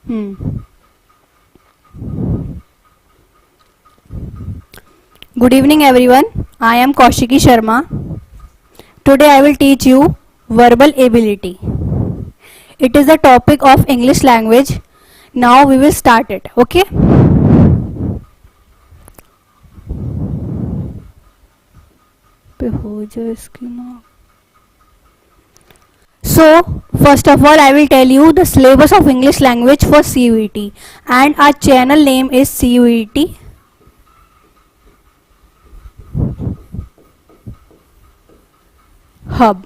Hmm. Good evening everyone. I am Kaushiki Sharma. Today I will teach you verbal ability. It is the topic of English language. Now we will start it. Okay? So, first of all, I will tell you the syllabus of English language for CUET, and our channel name is CUET Hub.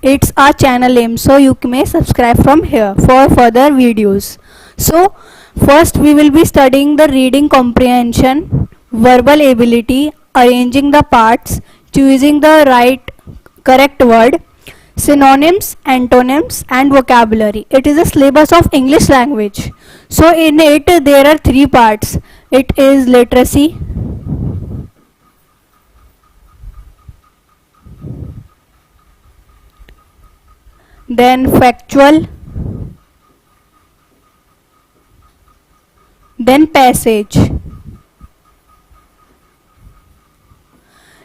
It's our channel name, so you may subscribe from here for further videos. So, first we will be studying the reading comprehension, verbal ability, arranging the parts, choosing the correct word, synonyms, antonyms and vocabulary. It is a syllabus of English language. So in it there are three parts. It is literacy, then factual, then passage.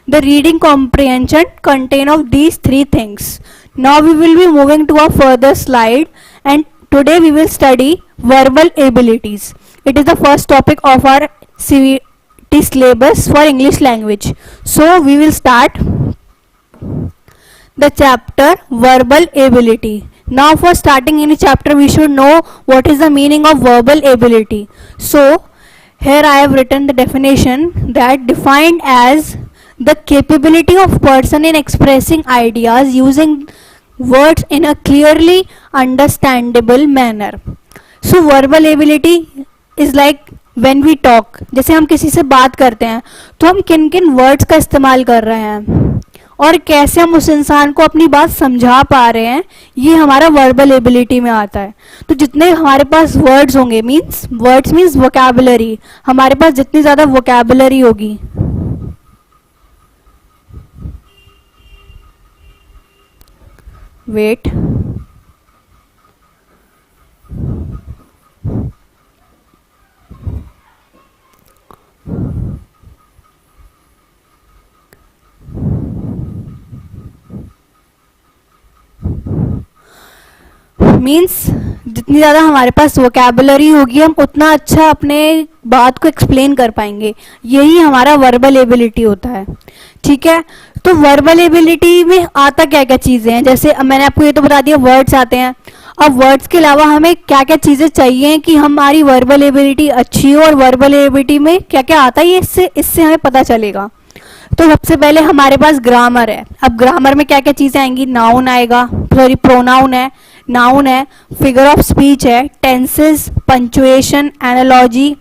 The reading comprehension contain of these three things. Now we will be moving to a further slide, and today we will study verbal abilities. It is the first topic of our CVT syllabus for English language. So we will start the chapter verbal ability. Now for starting any chapter we should know what is the meaning of verbal ability. So here I have written the definition, that defined as the capability of person in expressing ideas using words in a clearly understandable manner. So verbal ability is like when we talk. जैसे हम किसी से बात करते हैं तो हम किन किन वर्ड्स का इस्तेमाल कर रहे हैं और कैसे हम उस इंसान को अपनी बात समझा पा रहे हैं, ये हमारा वर्बल एबिलिटी में आता है. तो जितने हमारे पास वर्ड्स होंगे, वर्ड्स मीन्स वोकैबुलरी, हमारे पास जितनी ज़्यादा वोकैबुलरी होगी, वेट मीन्स जितनी ज़्यादा हमारे पास वोकैबुलरी होगी हम उतना अच्छा अपने बात को एक्सप्लेन कर पाएंगे. यही हमारा वर्बल एबिलिटी होता है. ठीक है, तो वर्बल एबिलिटी में आता क्या क्या चीज़ें हैं. जैसे मैंने आपको ये तो बता दिया वर्ड्स आते हैं. अब वर्ड्स के अलावा हमें क्या क्या चीज़ें चाहिए कि हमारी वर्बल एबिलिटी अच्छी हो, और वर्बल एबिलिटी में क्या क्या आता है ये इससे हमें पता चलेगा. तो सबसे पहले हमारे पास ग्रामर है. अब ग्रामर में क्या क्या चीज़ें आएंगी. नाउन आएगा, सॉरी प्रोनाउन है, नाउन है, फिगर ऑफ स्पीच है, tenses, punctuation, analogy,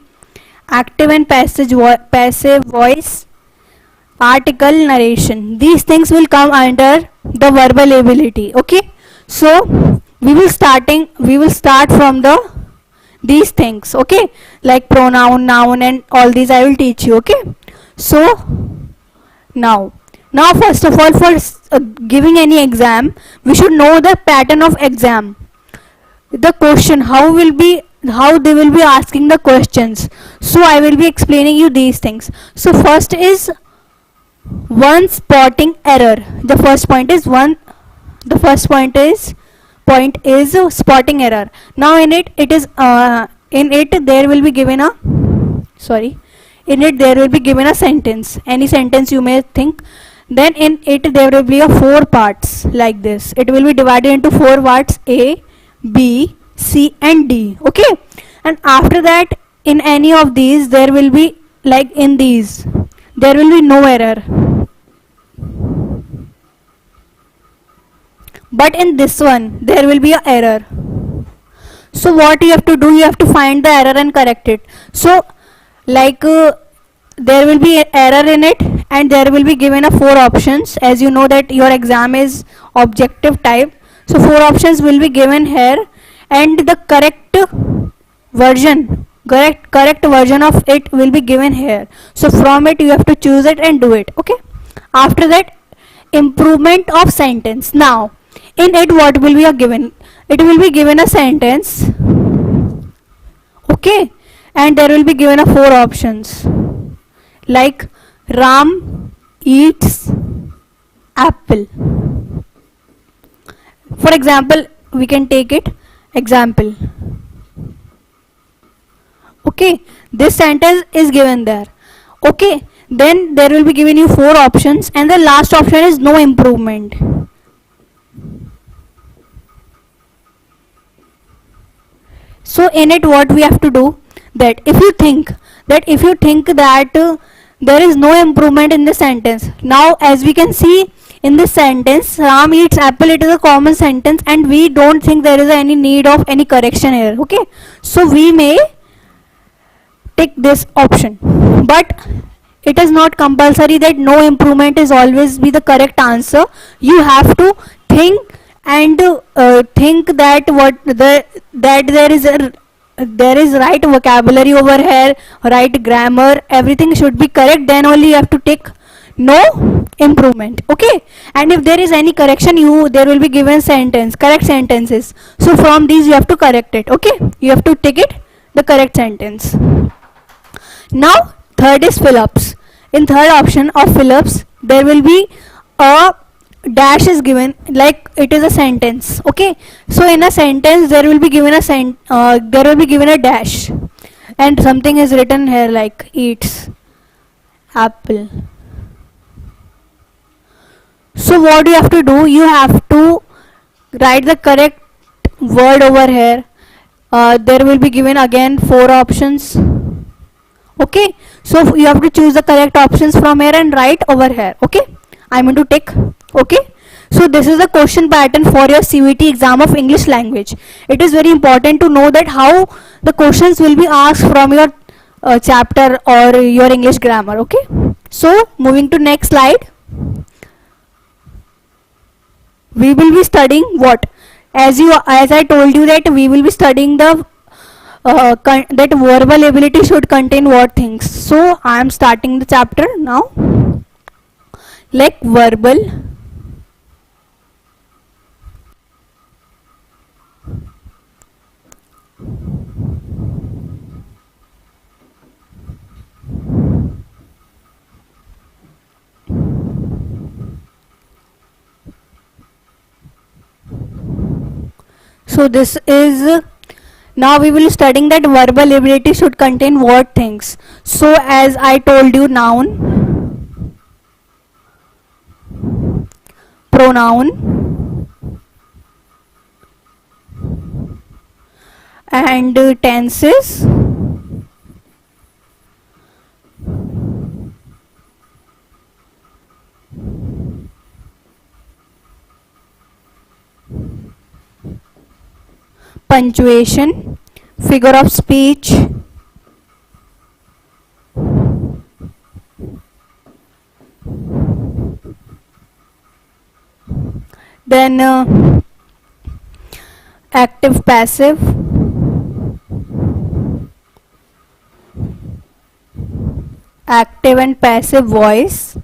active and passive voice, article, narration. These things will come under the verbal ability. Okay, so we will start from these things. Okay, like pronoun, noun and all these I will teach you. Okay, so now first of all, for giving any exam we should know the pattern of exam. The question, how they will be asking the questions. So I will be explaining you these things. So first is one spotting error. The first point is spotting error. Now in it there will be given a sentence, any sentence you may think. Then in it there will be a 4 parts like this. It will be divided into 4 parts, A, B, C and D. Okay, and after that in any of these there will be, like in these, there will be no error, but in this one there will be an error. So what you have to do, you have to find the error and correct it. So like there will be an error in it, and there will be given a 4 options. As you know that your exam is objective type, so 4 options will be given here, and the correct version of it will be given here. So from it you have to choose it and do it. Okay, after that, improvement of sentence. Now in it what will be given, it will be given a sentence, okay, and there will be given a 4 options like Ram eats apple. For example, we can take it example. Okay, this sentence is given there. Okay, then there will be given you 4 options, and the last option is no improvement. So in it, what we have to do, that if you think that there is no improvement in the sentence. Now as we can see in this sentence, Ram eats apple, it is a common sentence, and we don't think there is any need of any correction here. Okay, so we may tick this option, but it is not compulsory that no improvement is always be the correct answer. You have to think and think that there is right vocabulary over here, right grammar, everything should be correct, then only you have to tick no improvement. Okay, and if there is any correction, there will be given correct sentences, so from these you have to correct it. Okay, you have to tick it the correct sentence. Now third is fill-ups. In third option of fill-ups, there will be a dash is given, like it is a sentence. Okay, so in a sentence there will be given a dash, and something is written here like eats apple. So what you have to do, you have to write the correct word over here. There will be given again 4 options. Okay, so you have to choose the correct options from here and write over here. Okay, I'm going to tick. Okay, so this is the question pattern for your CVT exam of English language. It is very important to know that how the questions will be asked from your chapter or your English grammar. Okay, so moving to next slide, we will be studying what, as I told you that we will be studying the that verbal ability should contain what things. So I am starting the chapter now, like verbal so this is, now we will studying that verbal ability should contain what things. So as I told you, noun, pronoun, and tenses, punctuation, figure of speech, then active passive, active and passive voice,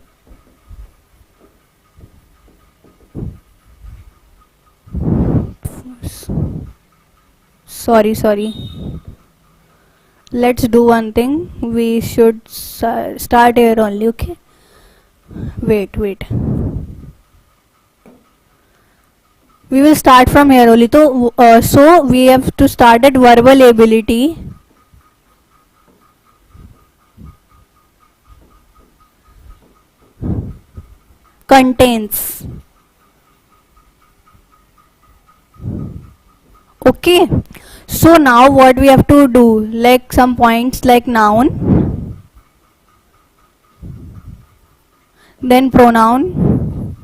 sorry, let's do one thing, we should start here only. Okay, wait, we will start from here only. So we have to start at verbal ability contains. Okay, so now what we have to do, like some points like noun, then pronoun,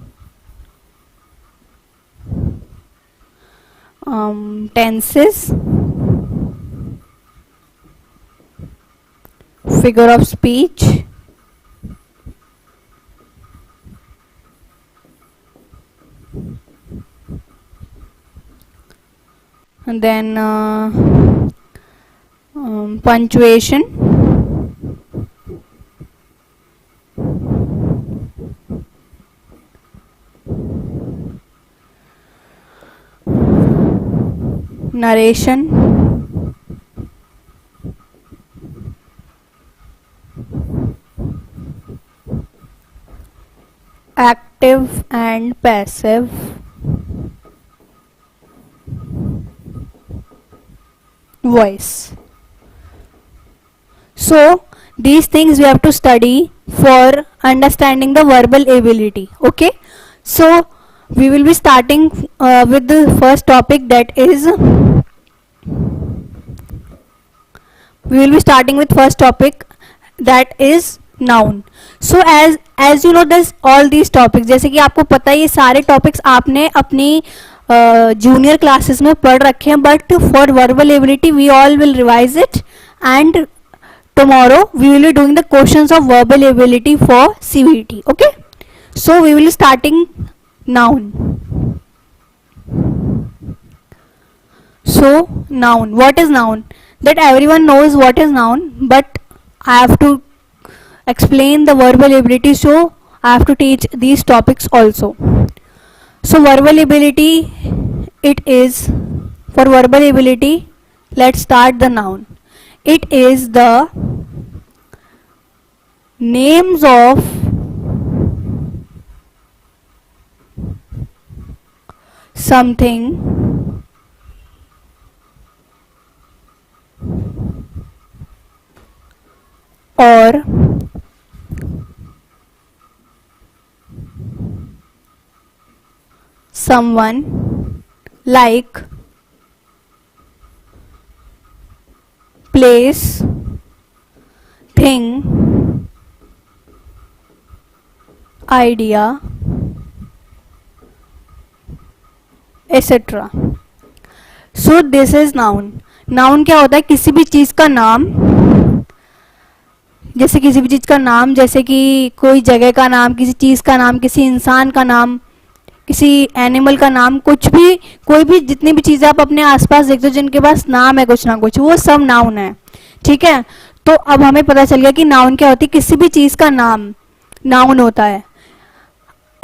tenses, figure of speech, and then punctuation, narration, active and passive, voice. So these things we have to study for understanding the verbal ability. Okay, so we will be starting with the first topic, that is noun. So as you know this all these topics, जैसे कि आपको पता है ये सारे topics आपने अपनी junior classes में पढ़ रखे हैं, but for verbal ability we all will revise it, and tomorrow we will be doing the questions of verbal ability for CVT. Okay, so we will be starting noun. So noun, what is noun? That everyone knows what is noun, but I have to explain the verbal ability, so I have to teach these topics also. So verbal ability, it is, for verbal ability, let's start the noun. It is the names of something or someone, like place, thing, idea, etc. So this is noun. Noun क्या होता है? किसी भी चीज का नाम, जैसे किसी भी चीज का नाम, जैसे कि कोई जगह का नाम, किसी चीज का नाम, किसी इंसान का नाम, किसी एनिमल का नाम, कुछ भी, कोई भी, जितनी भी चीजें आप अपने आसपास देखते हो जिनके पास नाम है कुछ ना कुछ, वो सब नाउन है. ठीक है, तो अब हमें पता चल गया कि नाउन क्या होती है. किसी भी चीज का नाम नाउन होता है.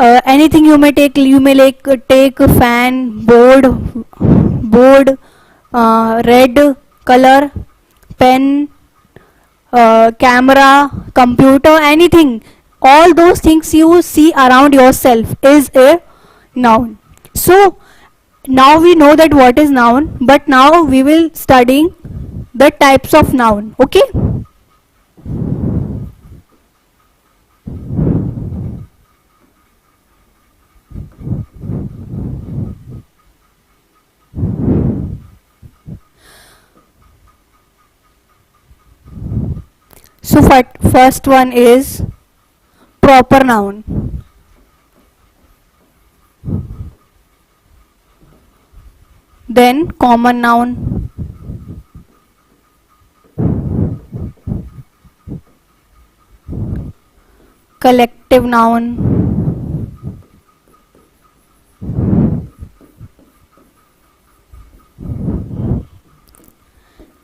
Anything you may take fan, board, red colour, pen, camera, computer, anything, all those things you see around yourself is a noun. So now we know that what is noun, but now we will studying the types of noun. Okay, so first one is proper noun. Then common noun, collective noun,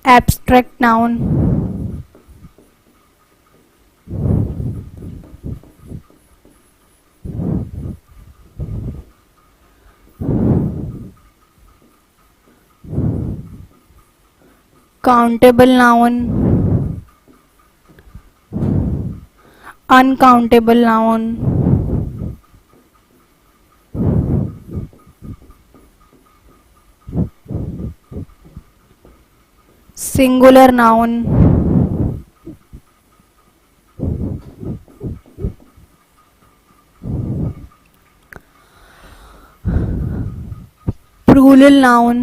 abstract noun, countable noun, uncountable noun, singular noun, plural noun.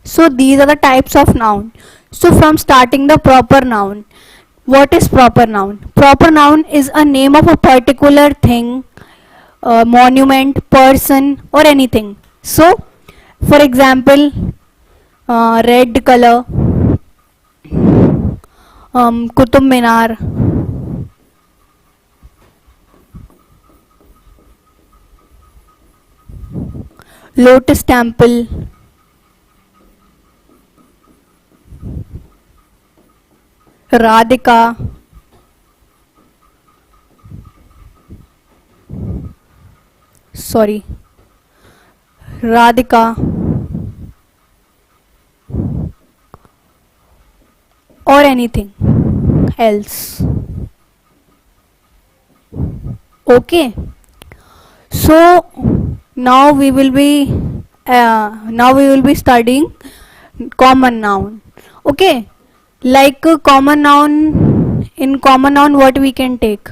So these are the types of noun. So from starting the proper noun, what is proper noun? Proper noun is a name of a particular thing, monument, person, or anything. So for example, red color, Qutub Minar, Lotus Temple, Radhika, Radhika, or anything else. Okay, so now we will be studying common noun. Okay, like common noun, in common noun what we can take?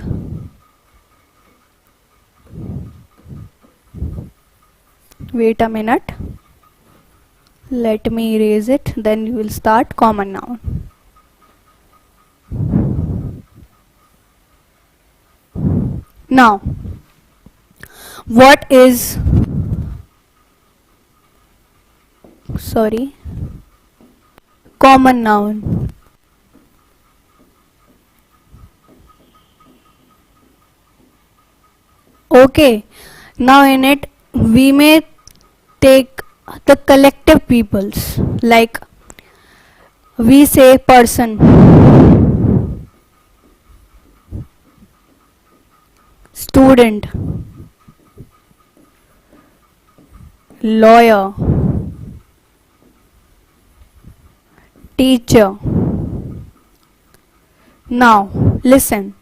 Wait a minute, let me erase it, then we will start common noun. Now, what is, sorry, common noun? Okay, now in it we may take the collective peoples, like we say person, student, lawyer, teacher. Now listen,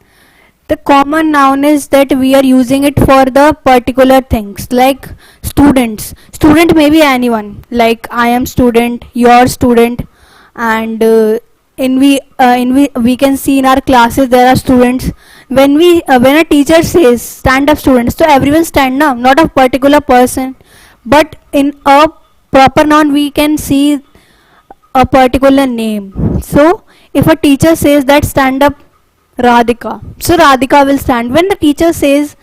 the common noun is that we are using it for the particular things, like student may be anyone, like I am student, your student, and we can see in our classes there are students. When a teacher says stand up students, so everyone stand up, not a particular person, but in a proper noun we can see a particular name. So if a teacher says that stand up Radhika, so Radhika will stand. When the teacher says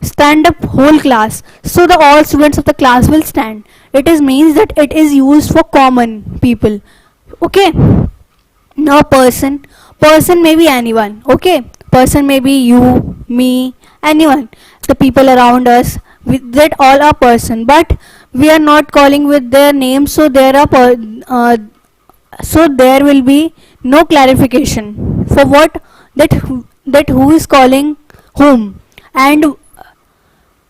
stand up whole class, so the all students of the class will stand. It is means that it is used for common people. Okay, now person may be anyone. Okay, person may be you, me, anyone, the people around us, with that all are person, but we are not calling with their names, so so there will be no clarification for what, that who is calling whom, and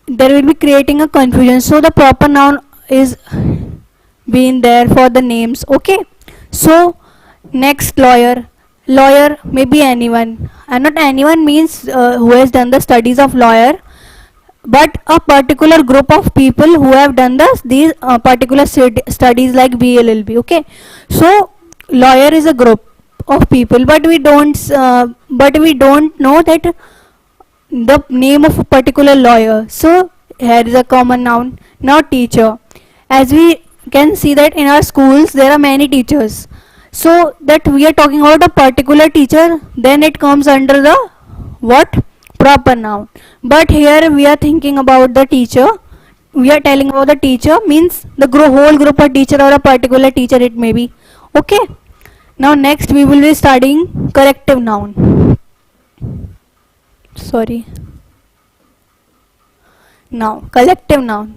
there will be creating a confusion, so the proper noun is being there for the names. Okay, so next, lawyer may be anyone, and not anyone means who has done the studies of lawyer, but a particular group of people who have done these particular studies like BLLB. Okay, so lawyer is a group of people, but we don't know that the name of a particular lawyer, so here is a common noun. Now teacher, as we can see that in our schools there are many teachers, so that we are talking about a particular teacher, then it comes under the what, proper noun. But here we are thinking about the teacher, we are telling about the teacher, means the whole group of teacher or a particular teacher it may be. Okay, now next we will be studying corrective noun. Sorry, now collective noun.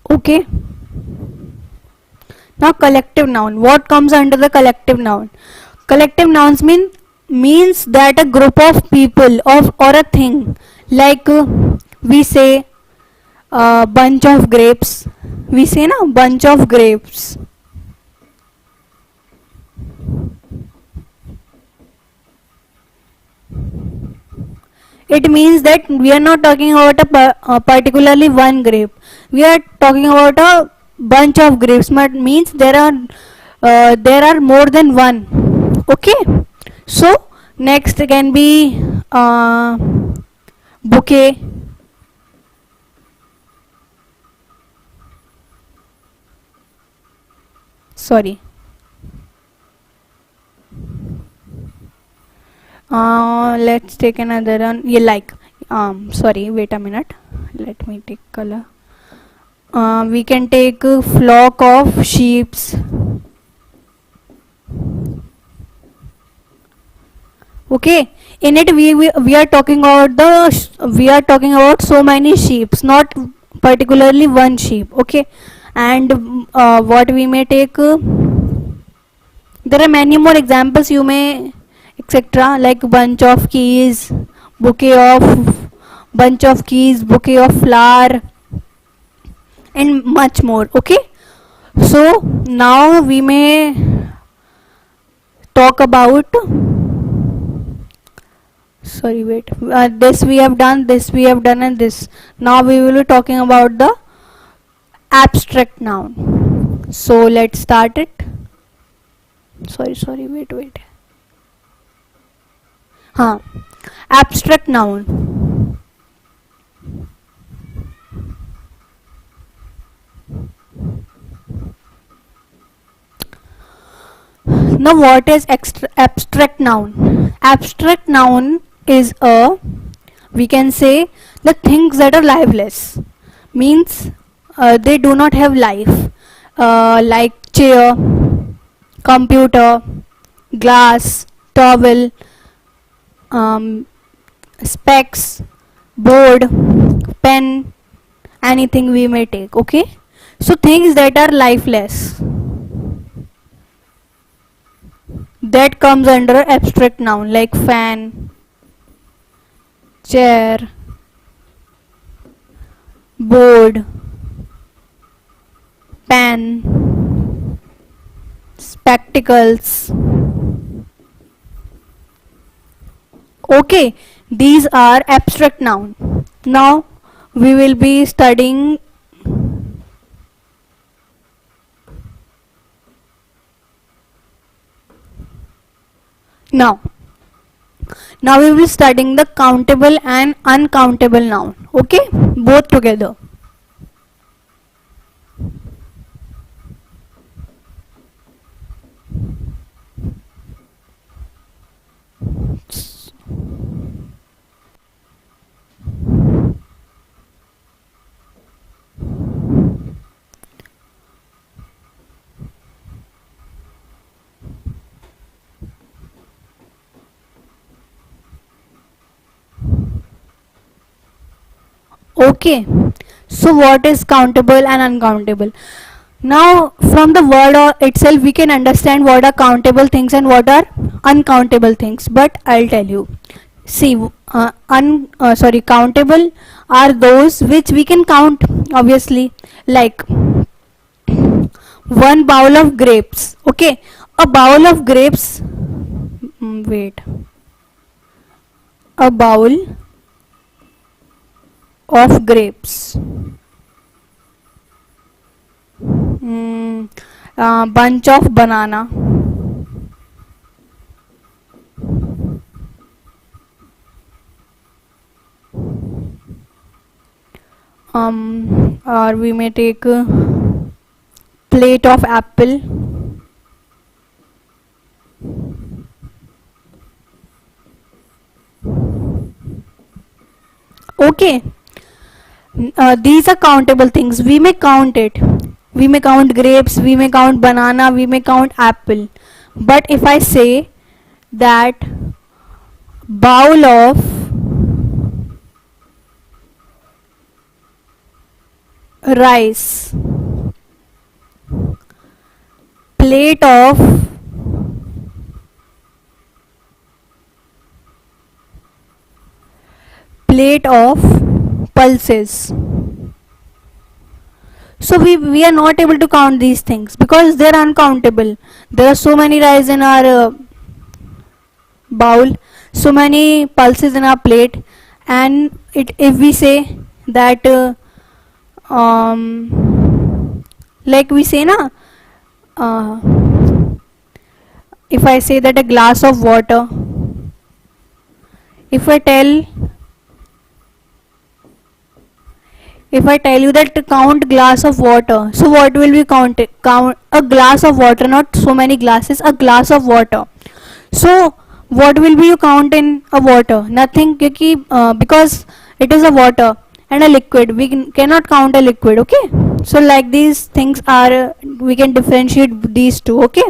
Okay, now collective noun, what comes under the collective noun? Collective nouns means that a group of people or a thing, like we say bunch of grapes, we say na bunch of grapes. It means that we are not talking about particularly one grape, we are talking about a bunch of grapes, but means there are more than one. Okay, so next can be bouquet, sorry, let's take another one. You like sorry, wait a minute, let me take color. We can take a flock of sheeps. Okay, in it we are talking about so many sheeps, not particularly one sheep. Okay, and what we may take There are many more examples you may etc. like bunch of keys, bouquet of bunch of keys, bouquet of flower, and much more. Okay, so now we may talk about, sorry wait, this we have done, this we have done, and this. Now we will be talking about the abstract noun. So let's start it. Sorry wait. Abstract noun. Now what is abstract noun? Abstract noun is we can say the things that are lifeless, means they do not have life, like chair, computer, glass, towel, specs, board, pen, anything we may take. Okay, so things that are lifeless, that comes under abstract noun, like fan, chair, board, pen, spectacles. Okay, these are abstract noun. Now we will be studying now we will be studying the countable and uncountable noun. Okay, both together. Okay, so what is countable and uncountable? Now from the word itself we can understand what are countable things and what are uncountable things, but I'll tell you. See, countable are those which we can count, obviously, like one bowl of grapes. Okay, a bowl of grapes, a bowl of grapes, bunch of banana, or we may take a plate of apple, okay. These are countable things. We may count it. We may count grapes, we may count banana, we may count apple. But if I say that bowl of rice, plate of pulses, so we are not able to count these things because they are uncountable. There are so many rice in our bowl, so many pulses in our plate, and if we say that like we say na, if I say that a glass of water, if I tell you that to count glass of water, so what will we count? Count a glass of water, not so many glasses, a glass of water. So what will be you count in a water? Nothing, because it is a water and a liquid. We cannot count a liquid. Okay, so like these things are, we can differentiate these two. Okay,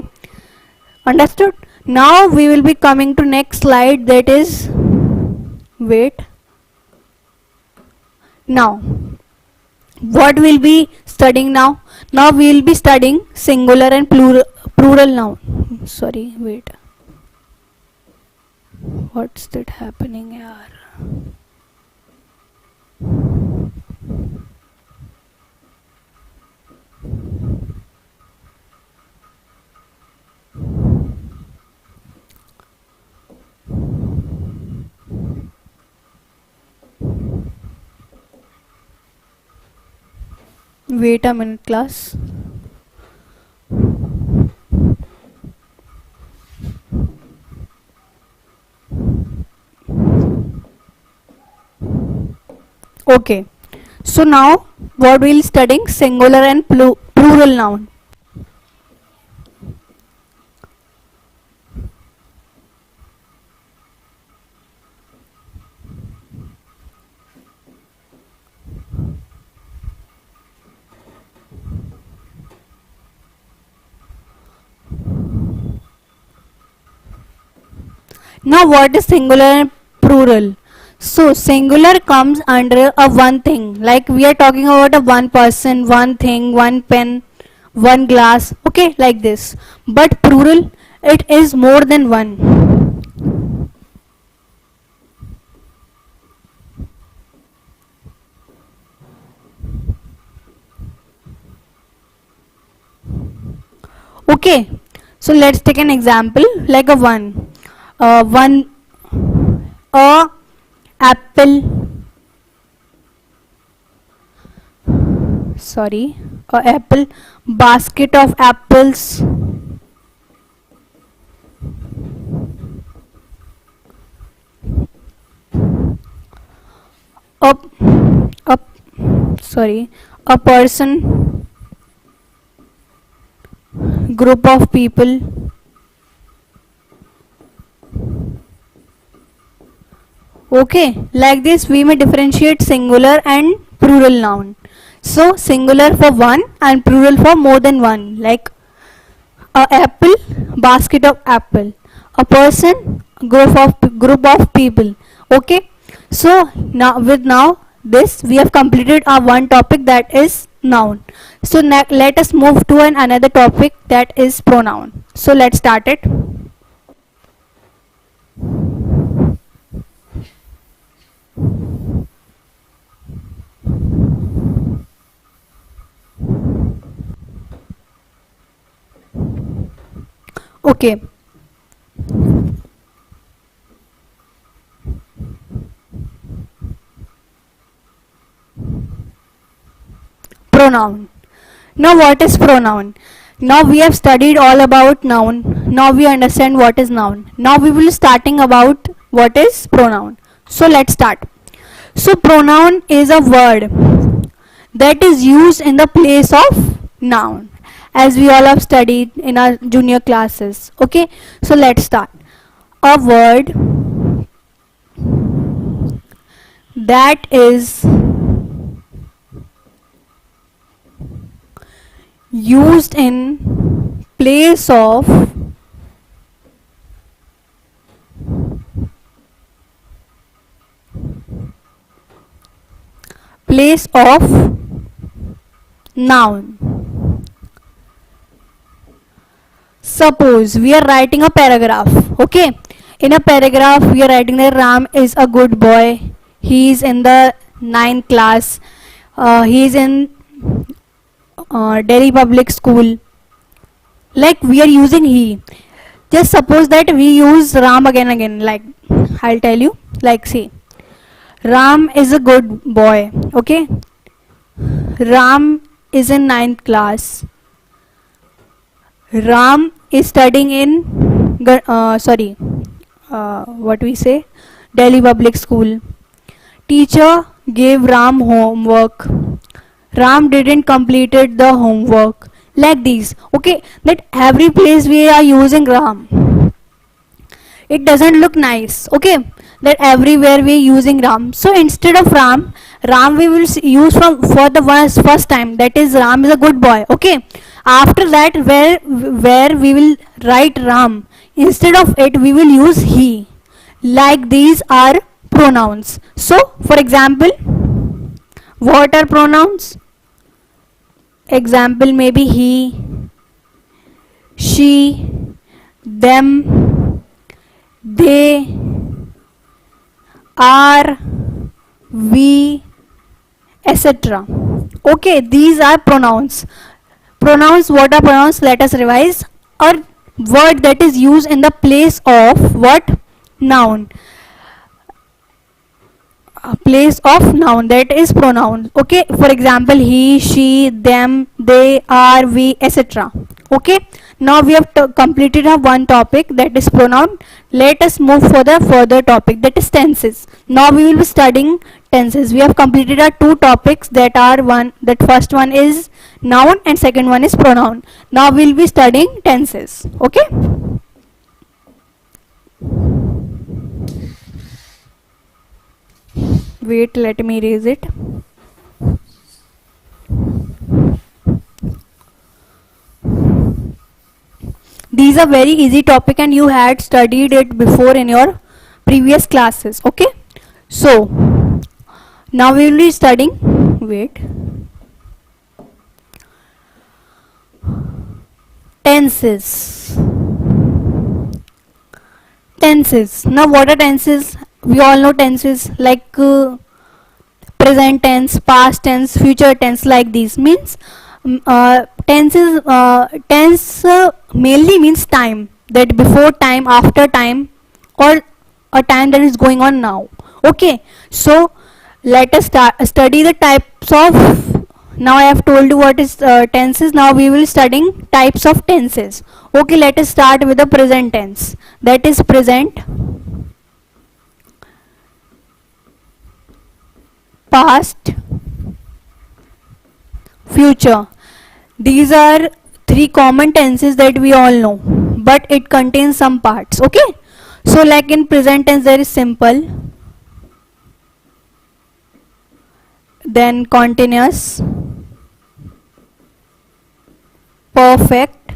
understood? Now we will be coming to next slide, that is, now what we'll be studying now? Now we will be studying singular and plural noun. sorry, wait, what's that happening yaar? Wait a minute, class. Okay, so now what we'll studying singular and plural noun. Now what is singular and plural? So singular comes under a one thing, like we are talking about a one person, one thing, one pen, one glass, okay, like this. But plural, it is more than one. Okay, so let's take an example like a one a apple, sorry, a apple, basket of apples, a, a sorry, a person, group of people. Okay, like this we may differentiate singular and plural noun. So singular for one and plural for more than one, like a apple, basket of apple, a person, group of people. Okay, so now this we have completed our one topic, that is noun. So let us move to another topic, that is pronoun. So let's start it. Okay, pronoun. Now what is pronoun? Now we have studied all about noun. Now we understand what is noun. Now we will starting about what is pronoun. So let's start. So pronoun is a word that is used in the place of noun, as we all have studied in our junior classes. Okay, so let's start. A word that is used in place of noun. Suppose we are writing a paragraph. Okay, in a paragraph we are writing that Ram is a good boy, he is in the 9th class, he is in Delhi public school. Like we are using he. Just suppose that we use Ram again, like I'll tell you, like say Ram is a good boy. Okay, Ram is in 9th class. Ram is studying in what we say, Delhi public school. Teacher gave Ram homework. Ram didn't completed the homework. Like these. Okay, that every place we are using Ram, it doesn't look nice. Okay, that everywhere we are using Ram. So instead of Ram we will use for the first time, that is Ram is a good boy. Okay, after that where we will write Ram, instead of it we will use he. Like these are pronouns. So for example, what are pronouns? Example maybe he, she, them, they, are, we, etc. Okay, these are pronouns. Pronouns, what are pronouns? Let us revise. A word that is used in the place of what? Noun. A place of noun, that is pronoun. Okay, for example, he, she, them, they, are, we, etc. Okay, now we have completed our one topic, that is pronoun. Let us move for the further topic, that is tenses. Now we will be studying tenses. We have completed our two topics, that are that first one is noun and second one is pronoun. Now we will be studying tenses. Okay. Wait, let me erase it. These are very easy topic and you had studied it before in your previous classes. Okay, so now we will be studying, wait, tenses. Tenses. Now what are tenses? We all know tenses like present tense, past tense, future tense, like these. Means tenses, tense mainly means time, that before time, after time, or a time that is going on now. Okay, so let us study the types of. Now I have told you what is tenses. Now we will studying types of tenses. Okay, let us start with the present tense. That is present, past, future. These are three common tenses that we all know, but it contains some parts. Okay, so like in present tense there is simple, then continuous, perfect,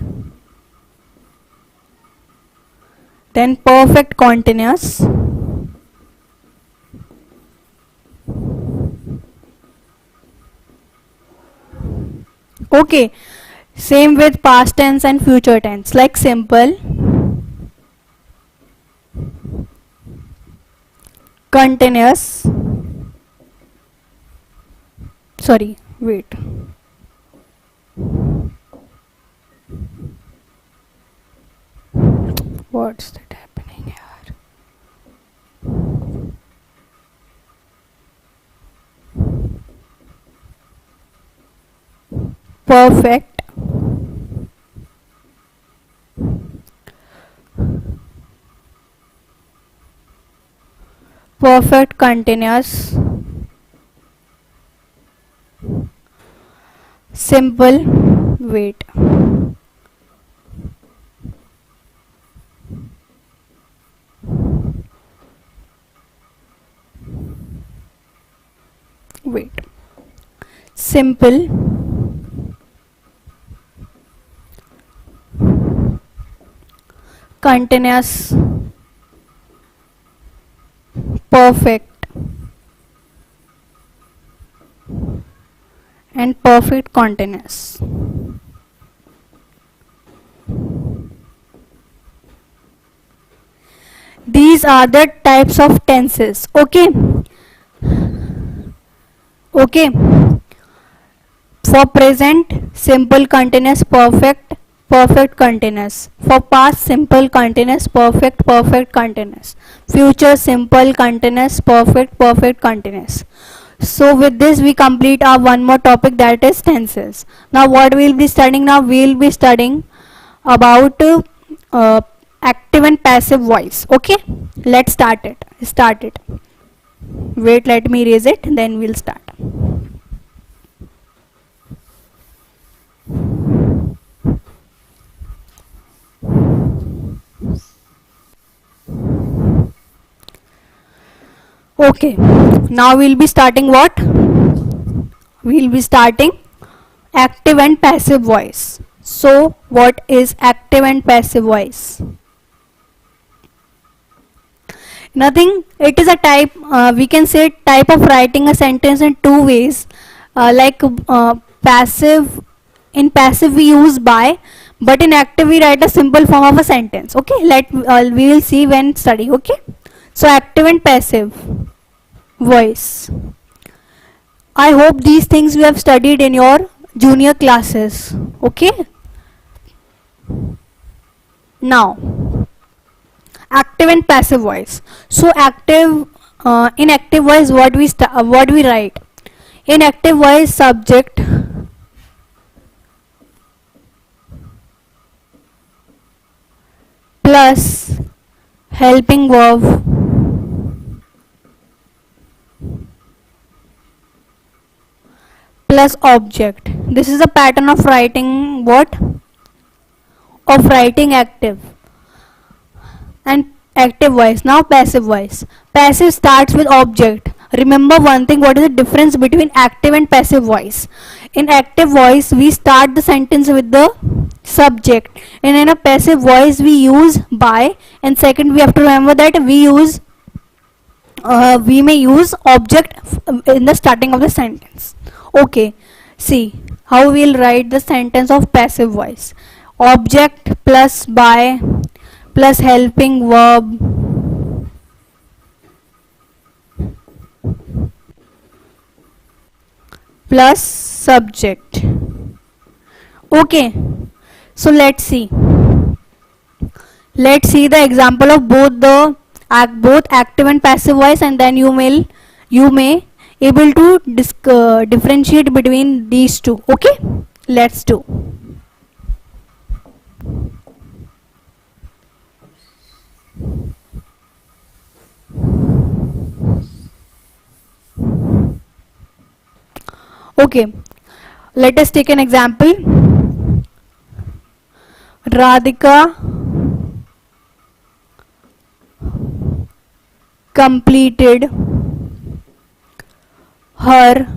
then perfect continuous, okay. Same with past tense and future tense, like simple, continuous, sorry, wait, what's that happening here? Perfect, perfect continuous, simple, wait, wait, simple, continuous, perfect, and perfect continuous. These are the types of tenses. Okay, okay. For present, simple continuous, perfect, perfect continuous. For past, simple continuous, perfect, perfect continuous. Future, simple continuous, perfect, perfect continuous. So with this we complete our one more topic, that is tenses. Now what we will be studying? Now we will be studying about active and passive voice. Okay, let's start it. Wait, let me erase it, then we'll start. Okay, now we'll be starting what? We'll be starting active and passive voice. So what is active and passive voice? Nothing. It is a type, we can say type of writing a sentence in two ways. Like passive, in passive we use by, but in active we write a simple form of a sentence. Okay, we will see when study. Okay, so active and passive voice. I hope these things we have studied in your junior classes. Okay, now active and passive voice. So active, in active voice what we write? In active voice, subject plus helping verb plus object. This is a pattern of writing what? Of writing active and active voice. Now passive voice. Passive starts with object. Remember one thing, what is the difference between active and passive voice? In active voice we start the sentence with the subject, and in a passive voice we use by, and second we have to remember that we may use object in the starting of the sentence. Okay, see how we'll write the sentence of passive voice. Object plus by plus helping verb plus subject. Okay, so let's see the example of both active and passive voice, and then you may able to differentiate between these two. Okay, let's do. Okay, let us take an example. Radhika completed her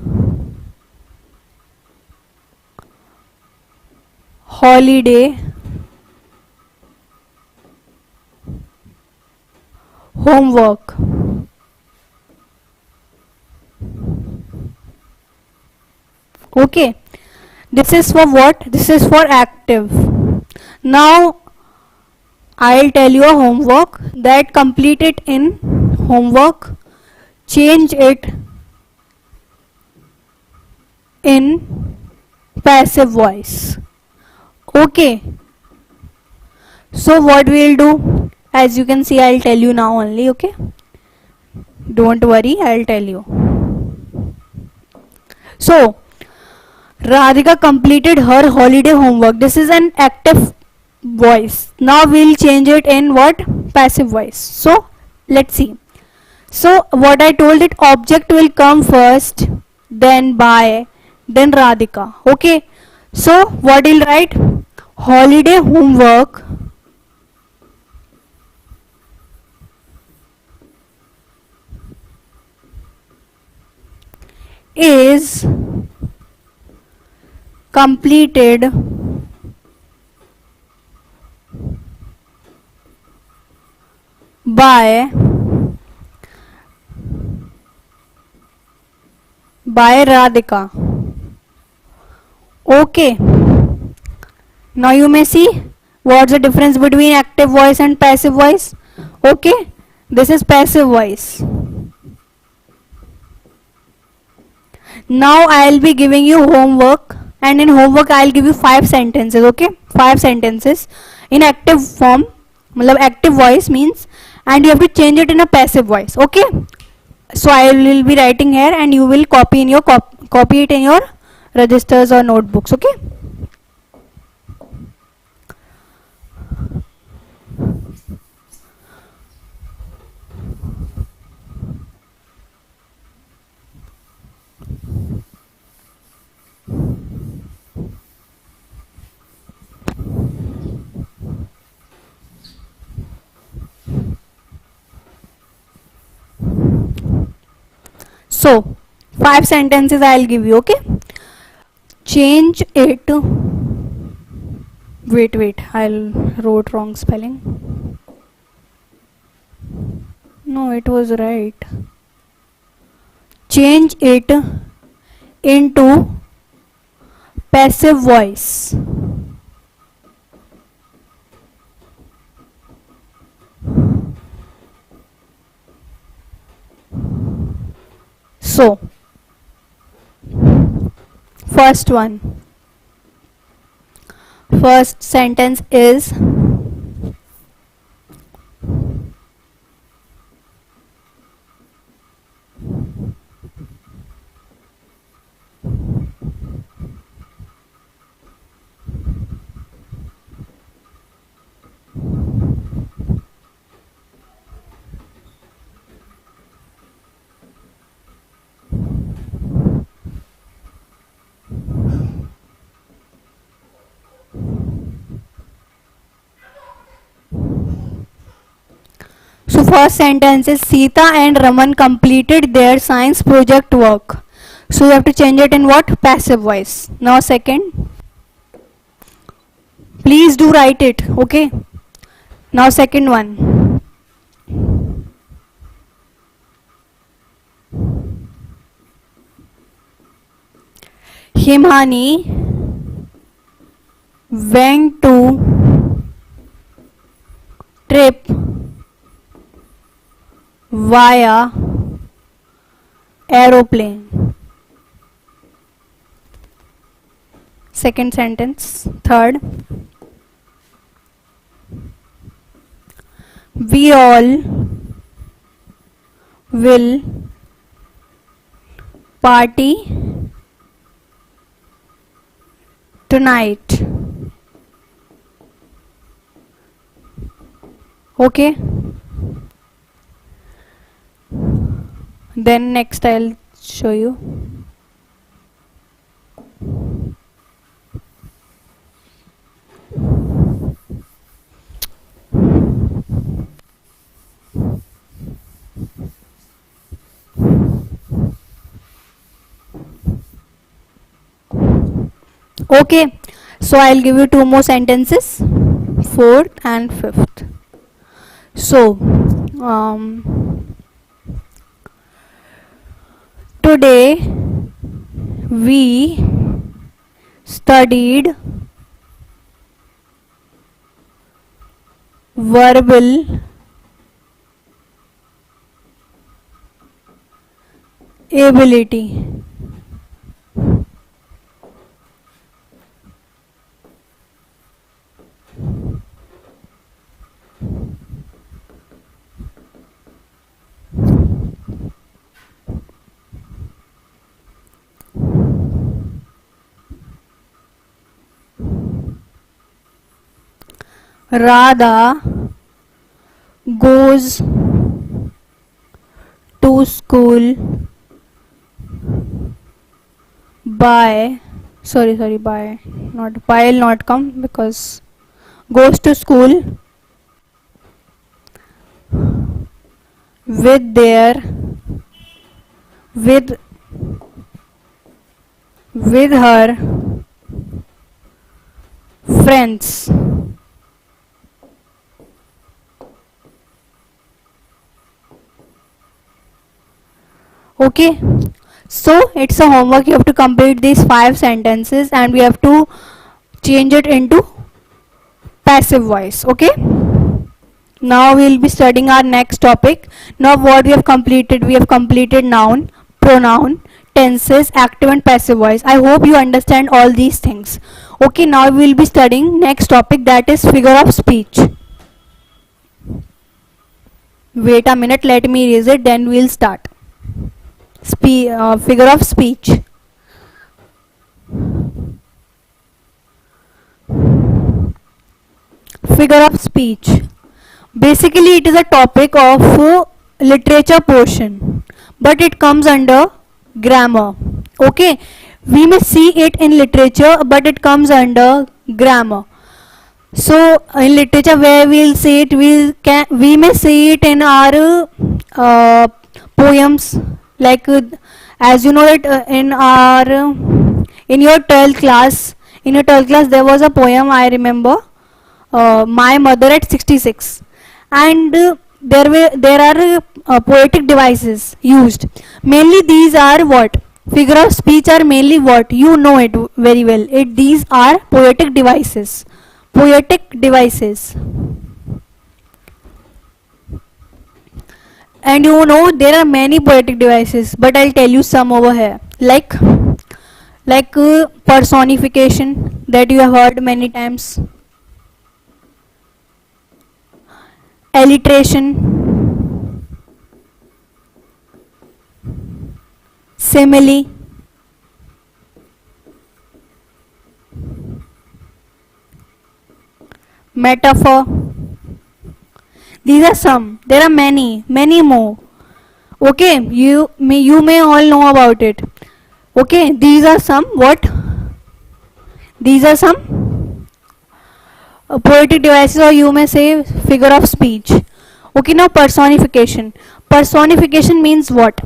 holiday homework. Okay, this is for what? This is for active. Now I'll tell you a homework that complete it in homework, change it in passive voice. Okay, so what we'll do, as you can see, I'll tell you now only. Okay, don't worry, I'll tell you. So Radhika completed her holiday homework. This is an active voice. Now we'll change it in what? Passive voice. So let's see. So what I told, it object will come first, then by, then Radhika. Okay, so what will write? Holiday homework is completed by Radhika. Okay, now you may see what's the difference between active voice and passive voice. Okay, this is passive voice. Now I'll be giving you homework, and in homework I'll give you 5 sentences. Okay, 5 sentences in active form, active voice means, and you have to change it in a passive voice. Okay, so I will be writing here and you will copy in your copy it in your registers or notebooks. Okay, so 5 sentences I'll give you. Okay, change it. Wait, I'll wrote wrong spelling. No, it was right. Change it into passive voice. So first one, first sentence is so first sentence is Sita and Raman completed their science project work. So you have to change it in what? Passive voice. Now second, please do write it, okay? Now second one, Himani went to trip via aeroplane. Second sentence. Third, we all will party tonight. Okay. Then next I'll show you. Okay, so I'll give you two more sentences, fourth and fifth. So today we studied verbal ability. Radha goes to school by, by, not by, will not come because goes to school with their, with her friends. Okay, so it's a homework. You have to complete these 5 sentences and we have to change it into passive voice. Okay, now we will be studying our next topic. Now what we have completed? We have completed noun, pronoun, tenses, active and passive voice. I hope you understand all these things. Okay, now we will be studying next topic, that is figure of speech. Wait a minute, let me erase it, then we will start. Figure of speech. Figure of speech. Basically, it is a topic of literature portion, but it comes under grammar. Okay, we may see it in literature, but it comes under grammar. So in literature, where we'll see it, we may see it in our poems. Like as you know that in your 12th class, there was a poem, I remember, My Mother at 66, and there are poetic devices used. Mainly these are what? Figure of speech are mainly what? You know it very well. These are poetic devices. Poetic devices. And you know there are many poetic devices, but I'll tell you some over here, like personification that you have heard many times, alliteration, simile, metaphor. These are some. There are many more. Okay, you may all know about it. Okay, these are some what? These are some poetic devices, or you may say figure of speech. Okay, now personification. Personification means what?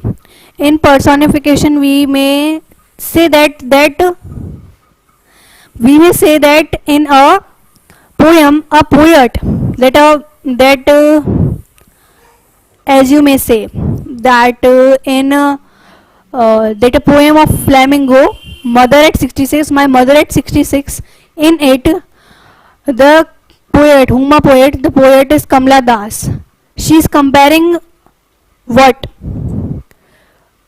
In personification, we may say that in a poem, a poet that as you may say that in that a poem of Flamingo, Mother at 66, My Mother at 66. In it, the the poet is Kamala Das. She is comparing what?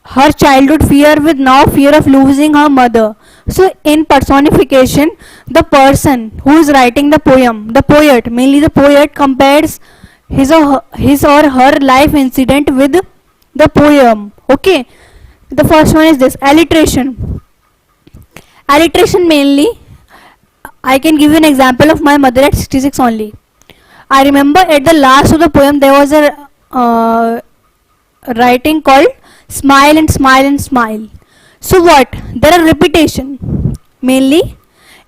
Her childhood fear with now fear of losing her mother. So in personification, the person who is writing the poem, the poet, mainly the poet, compares his or her life incident with the poem. Okay, the first one is this, alliteration. Alliteration mainly, I can give you an example of My Mother at 66 only. I remember at the last of the poem there was a writing called smile and smile and smile. So what? There are repetition. Mainly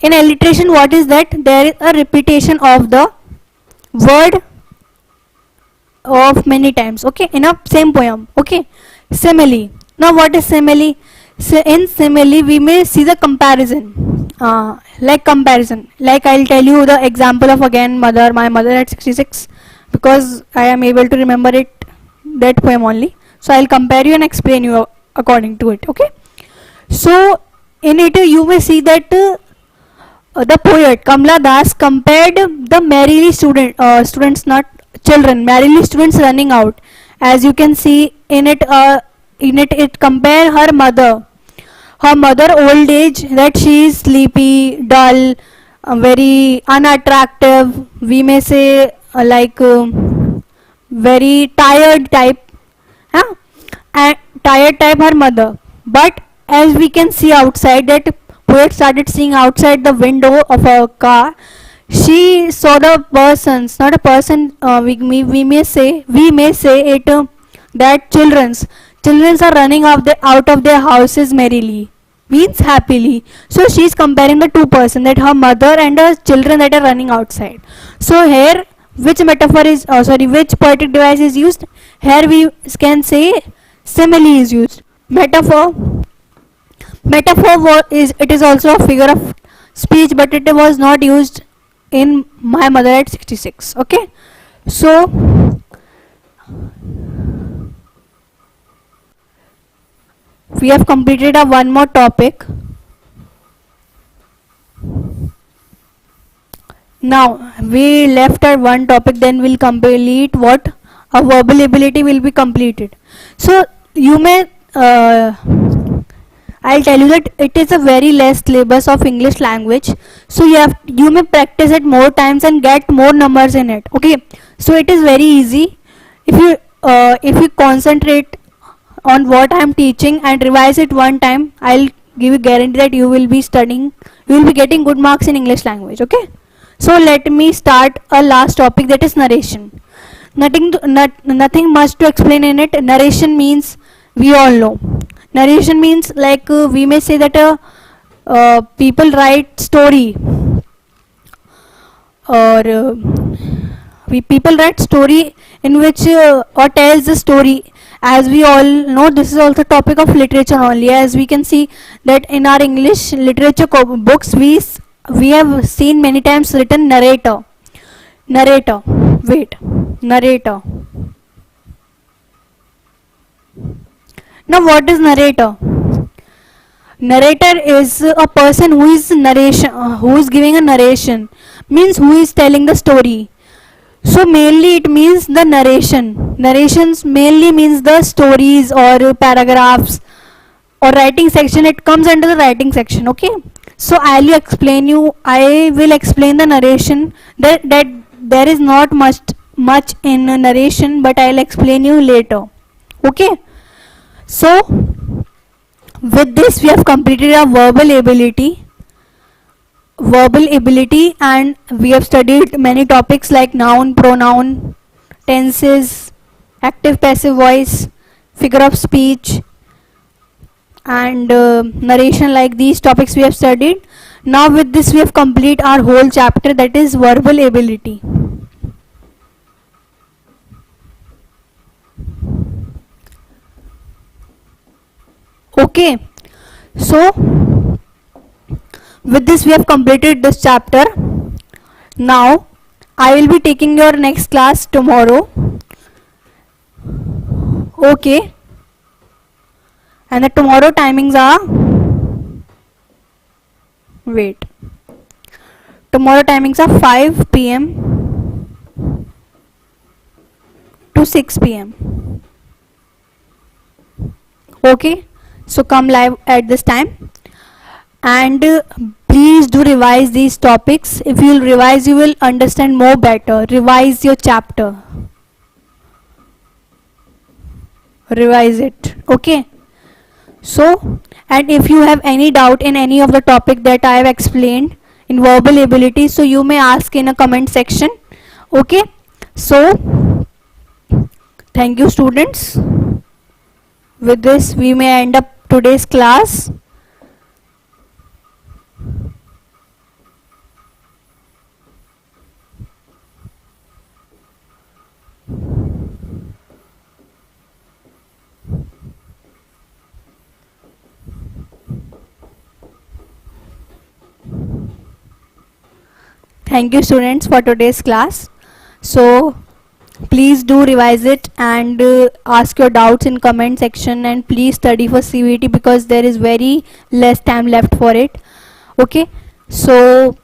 in alliteration, what is that? There is a repetition of the word of many times. Okay, in a same poem. Okay, simile. Now what is simile? So in simile we may see the comparison. Like I'll tell you the example of again My Mother at 66, because I am able to remember that poem only. So I'll compare you and explain you according to it. Okay, so in it you may see that the poet Kamala Das compared the merrily students, not children, merrily students running out. As you can see in it, it compare her mother old age, that she is sleepy, dull, very unattractive, we may say very tired type, and tired type her mother. But as we can see outside, that poet started seeing outside the window of a car, she saw the persons, not a person, we may say it that children are running out of their houses merrily, means happily. So she is comparing the two persons, that her mother and the children that are running outside. So here which metaphor is which poetic device is used? Here we can say simile is used. Metaphor is also a figure of speech, but it was not used in My Mother at 66. Okay, so we have completed one more topic. Now we left at one topic, then we'll complete what? A verbal ability will be completed. So you may I'll tell you that it is a very less syllabus of English language, so you may practice it more times and get more numbers in it. Okay, so it is very easy if you concentrate on what I am teaching and revise it one time. I'll give you guarantee that you will be getting good marks in English language. Okay, so let me start a last topic, that is narration. Nothing much to explain in it. Narration means, we all know, narration means we may say that people write story, or people write story in which or tells the story. As we all know, this is also topic of literature only. As we can see that in our English literature books, we have seen many times written narrator. Narrator. Now what is narrator? Narrator is a person who is giving a narration, means who is telling the story. So mainly it means the narration. Narrations mainly means the stories or paragraphs or writing section. It comes under the writing section. Okay, so I will explain the narration. That there is not much in narration, but I'll explain you later. Okay, so with this we have completed our verbal ability, and we have studied many topics like noun, pronoun, tenses, active passive voice, figure of speech, and narration. Like these topics we have studied. Now with this we have complete our whole chapter, that is verbal ability. Okay, so with this we have completed this chapter. Now I will be taking your next class tomorrow. Okay, and the tomorrow timings are, wait, tomorrow timings are 5 p.m. to 6 p.m. Okay, so come live at this time, and please do revise these topics. If you will revise, you will understand more better. Revise your chapter, revise it. Okay, so, and if you have any doubt in any of the topic that I have explained in verbal ability, so you may ask in a comment section. Okay, so thank you students. With this we may end up today's class. Thank you students for today's class. So please do revise it, and ask your doubts in comment section, and please study for CVT because there is very less time left for it. Okay, so,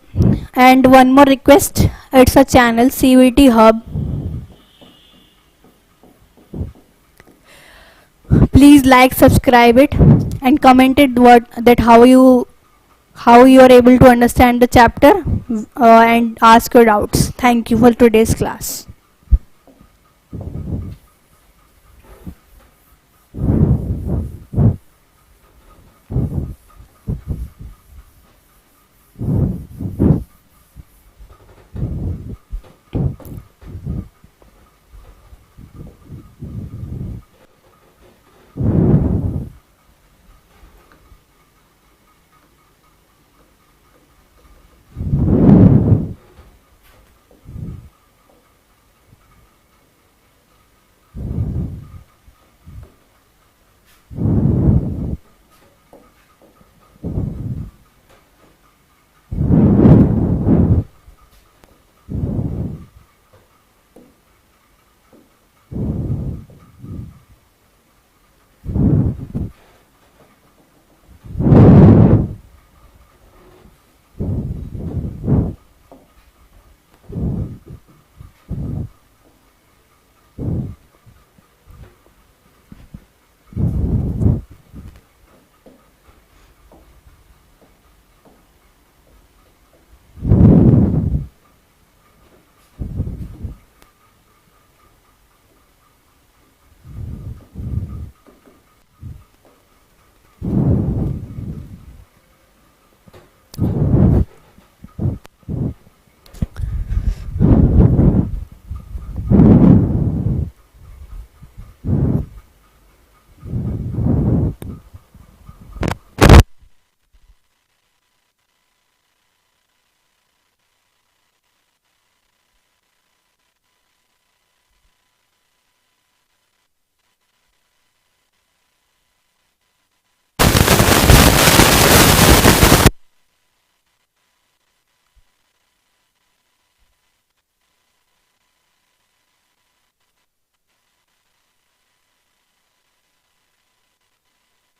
and one more request, it's a channel CVT Hub. Please like, subscribe it, and comment it how you are able to understand the chapter, and ask your doubts. Thank you for today's class.